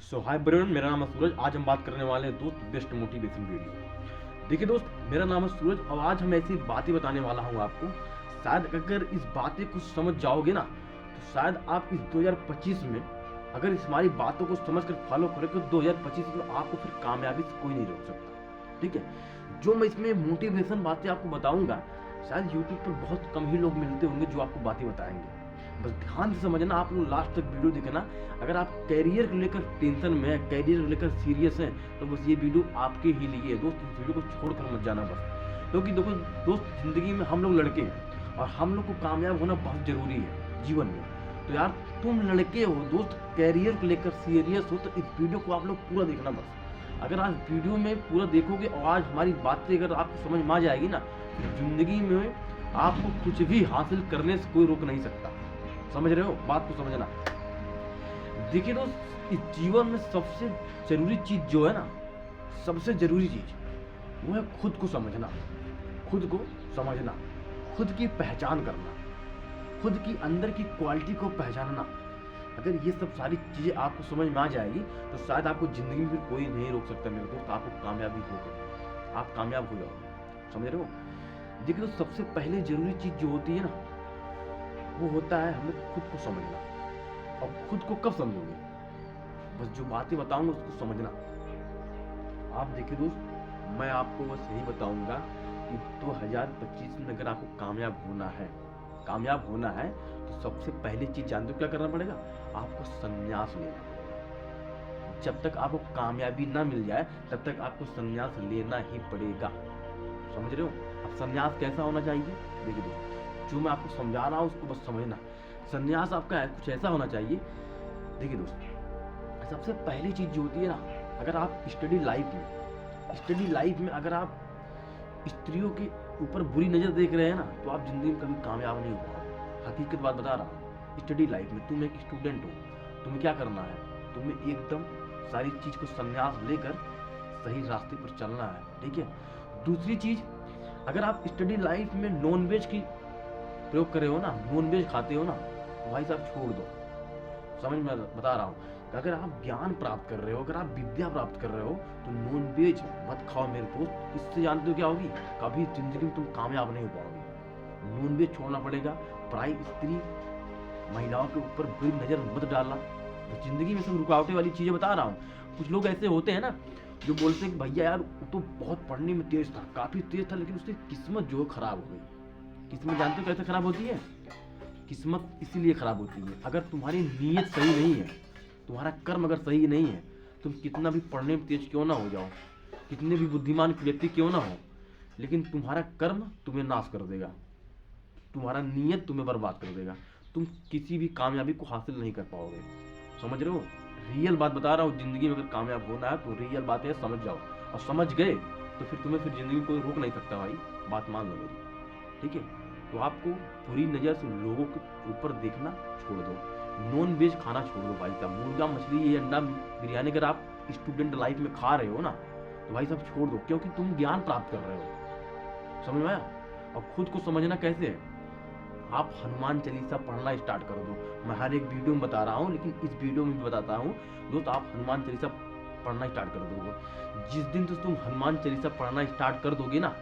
सो हाय ब्रेवन, मेरा नाम है सूरज। आज हम बात करने वाले हैं दोस्त बेस्ट मोटिवेशन वीडियो। देखिए दोस्त, मेरा नाम है सूरज और आज हम ऐसी बातें बताने वाला हूँ आपको। शायद अगर इस बातें को समझ जाओगे ना तो शायद आप इस 2025 में अगर इस हमारी बातों को समझ कर फॉलो करोगे तो 2025 में आपको फिर कामयाबी से कोई नहीं रोक सकता। ठीक है, जो मैं इसमें मोटिवेशन बातें आपको बताऊंगा शायद यूट्यूब पर बहुत कम ही लोग मिलते होंगे जो आपको बातें बताएंगे। बस ध्यान से समझना, आप लोग लास्ट तक वीडियो देखना। अगर आप कैरियर को लेकर टेंशन में है, कैरियर को लेकर सीरियस हैं, तो बस ये वीडियो आपके ही लिए है दोस्त। इस वीडियो को छोड़कर मत जाना बस, क्योंकि देखो दोस्त, जिंदगी में हम लोग लड़के हैं और हम लोग को कामयाब होना बहुत जरूरी है जीवन में। तो यार तुम लड़के हो दोस्त, कैरियर को लेकर सीरियस हो, तो इस वीडियो को आप लोग पूरा देखना बस। अगर आज वीडियो में पूरा देखोगे और आज हमारी बातें अगर आपको समझ में आ जाएगी ना, तो जिंदगी में आपको कुछ भी हासिल करने से कोई रोक नहीं सकता। समझ रहे हो बात को? समझना। देखिए दोस्त, इस जीवन में सबसे जरूरी चीज जो है ना, सबसे जरूरी चीज वो है खुद को समझना। खुद को समझना, खुद की पहचान करना, खुद की अंदर की क्वालिटी को पहचानना। अगर ये सब सारी चीजें आपको समझ में आ जाएगी तो शायद आपको जिंदगी में फिर कोई नहीं रोक सकता मेरे दोस्त। आपको कामयाबी होगा, आप कामयाब हो जाओगे। समझ रहे हो? देखिए दोस्त, सबसे पहले जरूरी चीज जो होती है ना, वो होता है हमें खुद को समझना। और खुद को कब समझोगे? बस जो बातें बताऊंगा उसको समझना। आप देखिए दोस्त, मैं आपको बस यही बताऊंगा कि 2025 में अगर आपको कामयाब होना है तो सबसे पहली चीज जानते हो क्या करना पड़ेगा? आपको संन्यास लेना पड़ेगा। जब तक आपको कामयाबी ना मिल जाए तब तक आपको संन्यास लेना ही पड़ेगा। समझ रहे हो? अब संन्यास कैसा होना चाहिए? देखिए दोस्त, जो मैं आपको समझा रहा हूँ उसको बस समझना। संन्यास आपका कुछ ऐसा होना चाहिए। देखिए दोस्त, सबसे पहली चीज जो होती है ना, अगर आप स्टडी लाइफ में अगर आप स्त्रियों के ऊपर बुरी नजर देख रहे हैं ना, तो आप जिंदगी में कभी कामयाब नहीं हो पाओगे। हकीकत बात बता रहा हूँ। स्टडी लाइफ में तुम एक स्टूडेंट हो, तुम्हें क्या करना है? तुम्हें एकदम सारी चीज को संन्यास लेकर सही रास्ते पर चलना है। ठीक है। दूसरी चीज, अगर आप स्टडी लाइफ में नॉन वेज की प्रयोग कर रहे हो ना, नॉन वेज खाते हो ना, तो भाई साहब छोड़ दो। समझ में बता रहा हूँ। अगर आप ज्ञान प्राप्त कर रहे हो, अगर आप विद्या प्राप्त कर रहे हो, तो नॉन वेज मत खाओ मेरे दोस्त। इससे जानते हो क्या होगी? कभी जिंदगी में तुम कामयाब नहीं हो पाओगे। नॉन वेज छोड़ना पड़ेगा। पराई स्त्री महिलाओं के ऊपर बुरी नजर मत डालना। तो जिंदगी में सब रुकावटें वाली चीजें बता रहा हूँ। कुछ लोग ऐसे होते हैं ना जो बोलते हैं कि भैया यार वो तो बहुत पढ़ने में तेज था, काफी तेज था, लेकिन उसकी किस्मत जो खराब हो गई। किस्मत जानते हो कैसे खराब होती है? किस्मत इसीलिए खराब होती है, अगर तुम्हारी नीयत सही नहीं है, तुम्हारा कर्म अगर सही नहीं है, तुम कितना भी पढ़ने में तेज क्यों ना हो जाओ, कितने भी बुद्धिमान व्यक्ति क्यों ना हो, लेकिन तुम्हारा कर्म तुम्हें नाश कर देगा, तुम्हारा नीयत तुम्हें बर्बाद कर देगा। तुम किसी भी कामयाबी को हासिल नहीं कर पाओगे। समझ रहे हो? रियल बात बता रहा हूँ। जिंदगी में अगर कामयाब होना है तो रियल बात है, समझ जाओ। और समझ गए तो फिर जिंदगी में कोई रोक नहीं सकता भाई। बात मान लो मेरी। ठीक है? तो आपको बुरी नजर से लोगों के ऊपर देखना छोड़ दो। नॉन वेज खाना छोड़ दो भाई साहब। मुर्गा, मछली, ये अंडा, बिरयानी अगर आप स्टूडेंट लाइफ में खा रहे हो ना, तो भाई साहब छोड़ दो, क्योंकि तुम ज्ञान प्राप्त कर रहे हो। समझ में आया? और खुद को समझना कैसे है? आप हनुमान चालीसा पढ़ना स्टार्ट कर दो। मैं हर एक वीडियो में बता रहा हूँ, लेकिन इस वीडियो में भी बताता हूँ दोस्त, आप हनुमान चालीसा पढ़ना स्टार्ट कर दोगे। जिस दिन तो तुम हनुमान चालीसा पढ़ना स्टार्ट कर दोगे ना,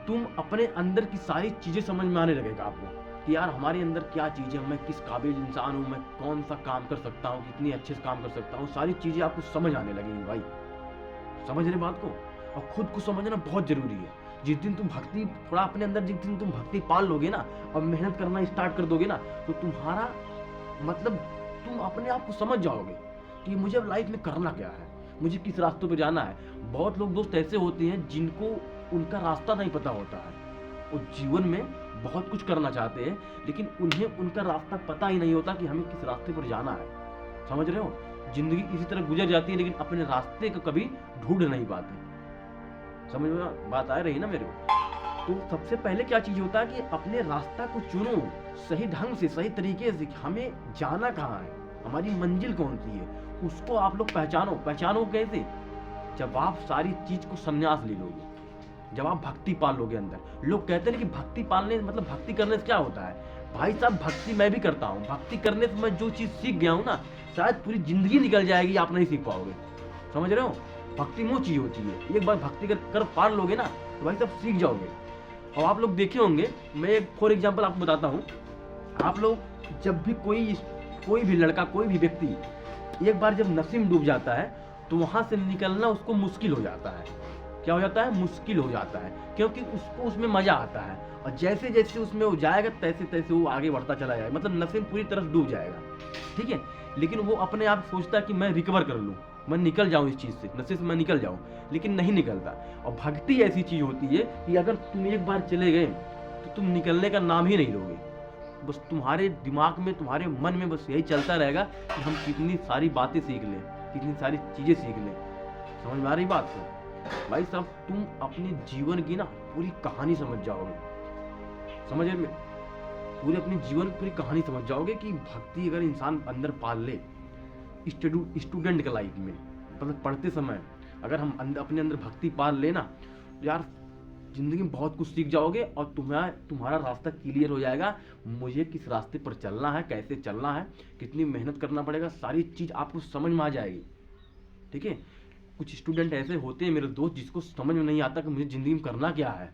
तुम अपने अंदर की सारी चीजें समझ में आने लगेगा आपको कि यार हमारे अंदर क्या चीज है, मैं किस काबिल इंसान हूँ, मैं कौन सा काम कर सकता हूँ, कितनी अच्छे से काम कर सकता हूँ। सारी चीजें आपको समझ आने लगेंगी भाई। समझ रहे बात को? और खुद को समझना बहुत जरूरी है। जिस दिन तुम भक्ति थोड़ा अपने अंदर, जिस दिन तुम भक्ति पाल लोगे ना और मेहनत करना स्टार्ट कर दोगे ना, तो तुम्हारा मतलब तुम अपने आप को समझ जाओगे कि मुझे अब लाइफ में करना क्या है, मुझे किस रास्तों पे जाना है। बहुत लोग दोस्त ऐसे होते हैं जिनको उनका रास्ता नहीं पता होता है। वो जीवन में बहुत कुछ करना चाहते हैं, लेकिन उन्हें उनका रास्ता पता ही नहीं होता कि हमें किस रास्ते पर जाना है। समझ रहे हो? जिंदगी इसी तरह गुजर जाती है, लेकिन अपने रास्ते को कभी ढूंढ नहीं पाते। समझ में बात आ रही ना मेरे को? तो सबसे पहले क्या चीज होता है कि अपने रास्ता को चुनो सही ढंग से, सही तरीके से। हमें जाना कहाँ है, हमारी मंजिल कौन सी है, उसको आप लोग पहचानो कैसे? जब आप सारी चीज को संन्यास ले लोगे, जब आप भक्ति पाल लोगे अंदर। लोग कहते हैं कि भक्ति पालने मतलब भक्ति करने से क्या होता है? भाई साहब भक्ति मैं भी करता हूँ, भक्ति करने से मैं जो चीज़ सीख गया हूँ ना, शायद पूरी जिंदगी निकल जाएगी, आप नहीं सीख पाओगे। समझ रहे हो? भक्ति वो चीज़ होती है, एक बार भक्ति कर पार लोगे ना तो भाई साहब सीख जाओगे। और आप लोग देखे होंगे, मैं एक फॉर एग्जाम्पल आपको बताता हूँ, आप लोग जब भी कोई भी लड़का, कोई भी व्यक्ति एक बार जब नशे में डूब जाता है तो वहाँ से निकलना उसको मुश्किल हो जाता है। क्या हो जाता है? मुश्किल हो जाता है, क्योंकि उसको उसमें मजा आता है, और जैसे जैसे उसमें वो जाएगा तैसे तैसे वो आगे बढ़ता चला जाएगा, मतलब नशे में पूरी तरह डूब जाएगा। ठीक है, लेकिन वो अपने आप सोचता है कि मैं रिकवर कर लूँ, मैं निकल जाऊँ इस चीज़ से, नशे से मैं निकल जाऊँ, लेकिन नहीं निकलता। और भक्ति ऐसी चीज़ होती है कि अगर तुम एक बार चले गए तो तुम निकलने का नाम ही नहीं लोगे। बस तुम्हारे दिमाग में, तुम्हारे मन में बस यही चलता रहेगा कि हम कितनी सारी बातें सीख लें, कितनी सारी चीज़ें सीख लें। समझ में आ रही बात? तो भाई साहब तुम अपने जीवन की ना पूरी कहानी समझ जाओगे, समझ में, पूरे अपने जीवन की पूरी कहानी समझ जाओगे कि भक्ति अगर इंसान अंदर पाल ले, स्टूडेंट के लाइफ में, मतलब पढ़ते समय अगर हम अपने अंदर भक्ति पाल ले ना, तो यार जिंदगी में बहुत कुछ सीख जाओगे, और तुम्हारा रास्ता क्लियर हो जाएगा। मुझे किस रास्ते पर चलना है, कैसे चलना है, कितनी मेहनत करना पड़ेगा, सारी चीज़ आपको समझ में आ जाएगी। ठीक है, कुछ स्टूडेंट ऐसे होते हैं मेरे दोस्त जिसको समझ में नहीं आता कि मुझे ज़िंदगी में करना क्या है,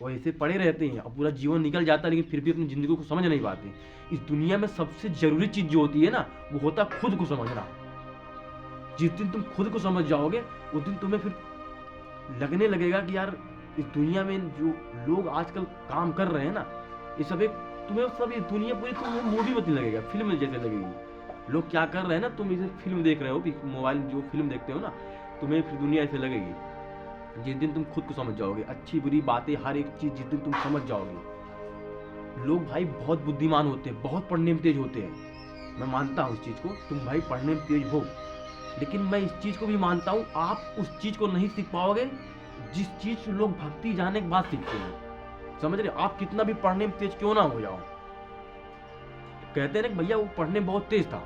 वो ऐसे पड़े रहते हैं और पूरा जीवन निकल जाता है, लेकिन फिर भी अपनी ज़िंदगी को समझ नहीं पाते। इस दुनिया में सबसे ज़रूरी चीज़ जो होती है ना, वो होता है खुद को समझना। जिस दिन तुम खुद को समझ जाओगे उस दिन तुम्हें फिर लगने लगेगा कि यार इस दुनिया में जो लोग आजकल काम कर रहे हैं ना, ये सब एक तुम्हें सब ये दुनिया पूरी तुम्हें मूवी में लगेगा, फिल्म जैसे लगेगी। लोग क्या कर रहे हैं ना, तुम इसे फिल्म देख रहे हो, मोबाइल जो फिल्म देखते हो ना, तुम्हें फिर दुनिया ऐसे लगेगी। जिस दिन तुम खुद को समझ जाओगे, अच्छी बुरी बातें हर एक चीज़ जिस दिन तुम समझ जाओगे। लोग भाई बहुत बुद्धिमान होते हैं, बहुत पढ़ने में तेज होते हैं, मैं मानता हूँ इस चीज़ को, तुम भाई पढ़ने में तेज हो, लेकिन मैं इस चीज़ को भी मानता हूँ आप उस चीज़ को नहीं सीख पाओगे जिस चीज़ लोग भक्ति जाने के बाद सीखते हैं। समझ रहे? आप कितना भी पढ़ने में तेज क्यों ना हो जाओ, कहते हैं ना भैया वो पढ़ने में बहुत तेज था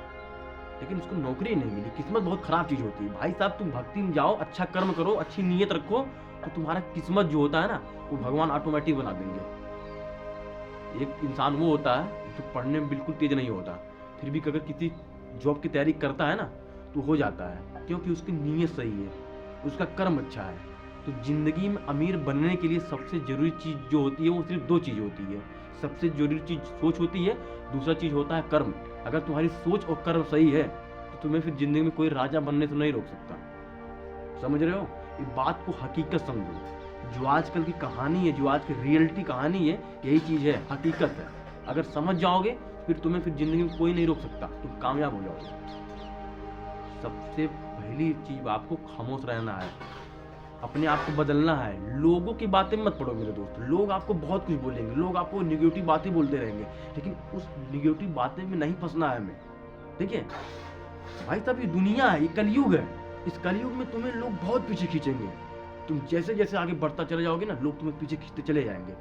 लेकिन उसको नौकरी नहीं मिली, किस्मत बहुत खराब चीज़ होती है। भाई साहब तुम भक्ति में जाओ, अच्छा कर्म करो, अच्छी नीयत रखो, तो तुम्हारा किस्मत जो होता है ना, वो भगवान ऑटोमेटिक बना देंगे। एक इंसान वो होता है जो पढ़ने में बिल्कुल तेज नहीं होता, फिर भी अगर किसी जॉब की तैयारी करता है ना तो हो जाता है, क्योंकि उसकी नीयत सही है, उसका कर्म अच्छा है। तो जिंदगी में अमीर बनने के लिए सबसे जरूरी चीज़ जो होती है वो सिर्फ दो चीज़ होती है। सबसे जरूरी चीज़ सोच होती है, दूसरा चीज़ होता है कर्म। अगर तुम्हारी सोच और कर्म सही है तो तुम्हें फिर जिंदगी में कोई राजा बनने से नहीं रोक सकता। समझ रहे हो? इस बात को हकीकत समझो। जो आजकल की कहानी है, जो आज की रियलिटी कहानी है, यही चीज़ है, हकीकत है। अगर समझ जाओगे फिर तुम्हें फिर जिंदगी में कोई नहीं रोक सकता, तुम कामयाब हो जाओगे। सबसे पहली चीज आपको खामोश रहना है, अपने आप को बदलना है। लोगों की बातें मत पढ़ो मेरे दोस्त, लोग आपको बहुत कुछ बोलेंगे, लोग आपको निगेटिव बातें बोलते रहेंगे, लेकिन उस निगेटिव बातें में नहीं फंसना है हमें। ठीक है भाई साहब, ये दुनिया है, ये कलयुग है। इस कलयुग में तुम्हें लोग बहुत पीछे खींचेंगे। तुम जैसे जैसे आगे बढ़ता चले जाओगे ना, लोग तुम्हें पीछे खींचते चले जाएंगे।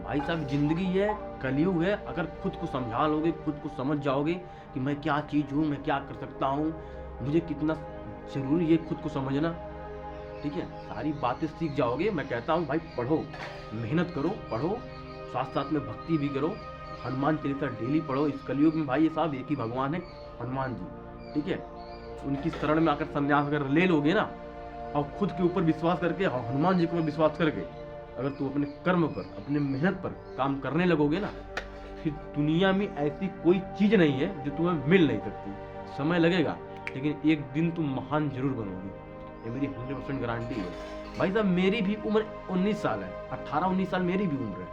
भाई साहब जिंदगी है, कलयुग है। अगर खुद को समझा लोगे, खुद को समझ जाओगे कि मैं क्या चीज़ हूँ, मैं क्या कर सकता हूँ, मुझे कितना जरूरी है खुद को समझना। ठीक है, सारी बातें सीख जाओगे। मैं कहता हूँ भाई पढ़ो, मेहनत करो, पढ़ो, साथ साथ में भक्ति भी करो। हनुमान चालीसा डेली पढ़ो। इस कलयुग में भाई ये साहब एक ही भगवान है, हनुमान जी। ठीक है, उनकी शरण में आकर संन्यास अगर ले लोगे ना, और खुद के ऊपर विश्वास करके और हनुमान जी को विश्वास करके अगर तुम अपने कर्म पर, अपने मेहनत पर काम करने लगोगे ना, फिर दुनिया में ऐसी कोई चीज़ नहीं है जो तुम्हें मिल नहीं सकती। समय लगेगा लेकिन एक दिन तुम महान जरूर बनोगे, ये मेरी 100% गारंटी है। भाई साहब मेरी भी उम्र 19 साल है, 18-19 साल मेरी भी उम्र है,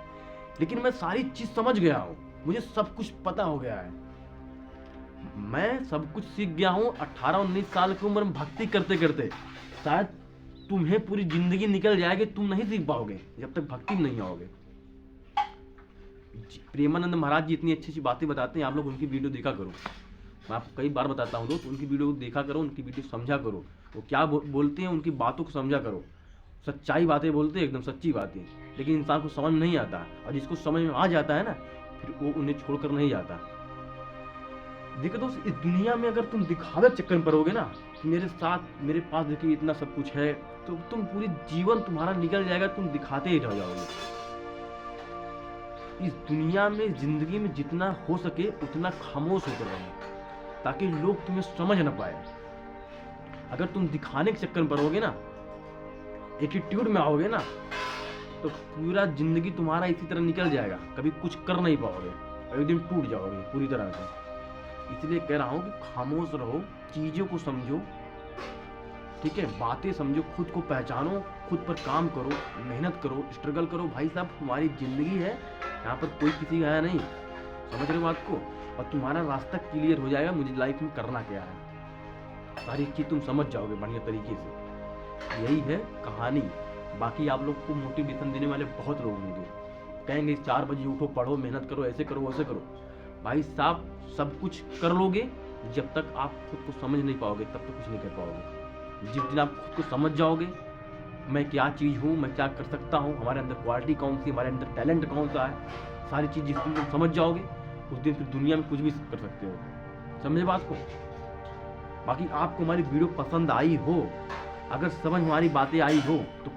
लेकिन मैं सारी चीज़ समझ गया हूँ, मुझे सब कुछ पता हो गया है, मैं सब कुछ सीख गया हूँ। 18-19 साल की उम्र में भक्ति करते करते शायद तुम्हें पूरी जिंदगी निकल जाएगी, तुम नहीं सीख पाओगे जब तक भक्ति में नहीं आओगे। प्रेमानंद महाराज जी इतनी अच्छी अच्छी बातें बताते हैं, आप लोग उनकी वीडियो देखा करो। मैं आपको कई बार बताता हूँ दोस्त, उनकी वीडियो देखा करो, उनकी वीडियो समझा करो, वो क्या बोलते हैं, उनकी बातों को समझा करो। सच्चाई बातें बोलते हैं, एकदम सच्ची बातें, लेकिन इंसान को समझ नहीं आता, और जिसको समझ में आ जाता है ना, फिर वो उन्हें छोड़कर नहीं जाता। देखो दोस्त, इस दुनिया में अगर तुम दिखावे चक्कर में पड़ोगे ना, मेरे साथ, मेरे पास देखिए इतना सब कुछ है, तो तुम पूरी जीवन तुम्हारा निकल जाएगा, तुम दिखाते ही रह जाओगे। इस दुनिया में, जिंदगी में जितना हो सके उतना खामोश होकर रहो, ताकि लोग तुम्हें समझ ना पाए। अगर तुम दिखाने के चक्कर में पड़ोगे ना, एटीट्यूड में आओगे ना, तो पूरा जिंदगी तुम्हारा इसी तरह निकल जाएगा, कभी कुछ कर नहीं पाओगे और एक दिन टूट जाओगे पूरी तरह से। इसलिए कह रहा हूँ कि खामोश रहो, चीज़ों को समझो, ठीक है, बातें समझो, खुद को पहचानो, खुद पर काम करो, मेहनत करो, स्ट्रगल करो। भाई साहब, हमारी ज़िंदगी है, यहाँ पर कोई किसी का है नहीं, समझ रहे हो बात को? और तुम्हारा रास्ता क्लियर हो जाएगा, मुझे लाइफ में करना क्या है, सारी चीज़ तुम समझ जाओगे बढ़िया तरीके से। यही है कहानी। बाकी आप लोग को मोटिवेशन देने वाले बहुत लोग होंगे, कहेंगे 4 बजे उठो, पढ़ो, मेहनत करो, ऐसे करो, वैसे करो। भाई साहब, सब कुछ कर लोगे, जब तक आप खुद को समझ नहीं पाओगे तब तक कुछ नहीं कर पाओगे। जिस दिन आप खुद को समझ जाओगे, मैं क्या चीज़ हूँ, मैं क्या कर सकता हूँ, हमारे अंदर क्वालिटी कौन सी, हमारे अंदर टैलेंट कौन सा है, सारी चीज़ जिस दिन तुम समझ जाओगे, उस दिन फिर दुनिया में कुछ भी कर सकते हो। समझे बात को? बाकी आपको हमारी वीडियो पसंद आई हो, अगर समझ हमारी बातें आई हो तो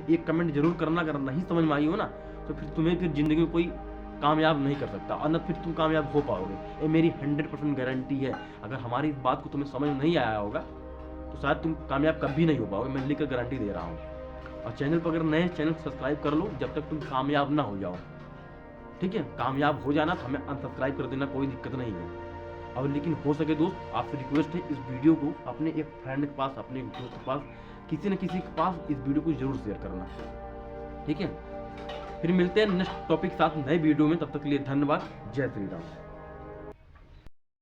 एक कमेंट जरूर करना। अगर नहीं समझ में आई हो ना, तो फिर तुम्हें फिर ज़िंदगी में कोई कामयाब नहीं कर सकता, और न फिर तुम कामयाब हो पाओगे, ये मेरी 100% गारंटी है। अगर हमारी इस बात को तुम्हें समझ नहीं आया होगा तो शायद तुम कामयाब कभी नहीं हो पाओगे, मैं लिखकर गारंटी दे रहा हूँ। और चैनल पर अगर नए, चैनल सब्सक्राइब कर लो जब तक तुम कामयाब ना हो जाओ, ठीक है? कामयाब हो जाना तो हमें अनसब्सक्राइब कर देना, कोई दिक्कत नहीं है। और लेकिन हो सके दोस्त, आपसे रिक्वेस्ट है, इस वीडियो को अपने एक फ्रेंड के पास, अपने एक दोस्त के पास, किसी न किसी के पास इस वीडियो को जरूर शेयर करना, ठीक है? फिर मिलते हैं नेक्स्ट टॉपिक के साथ नए वीडियो में, तब तक के लिए धन्यवाद। जय श्री राम।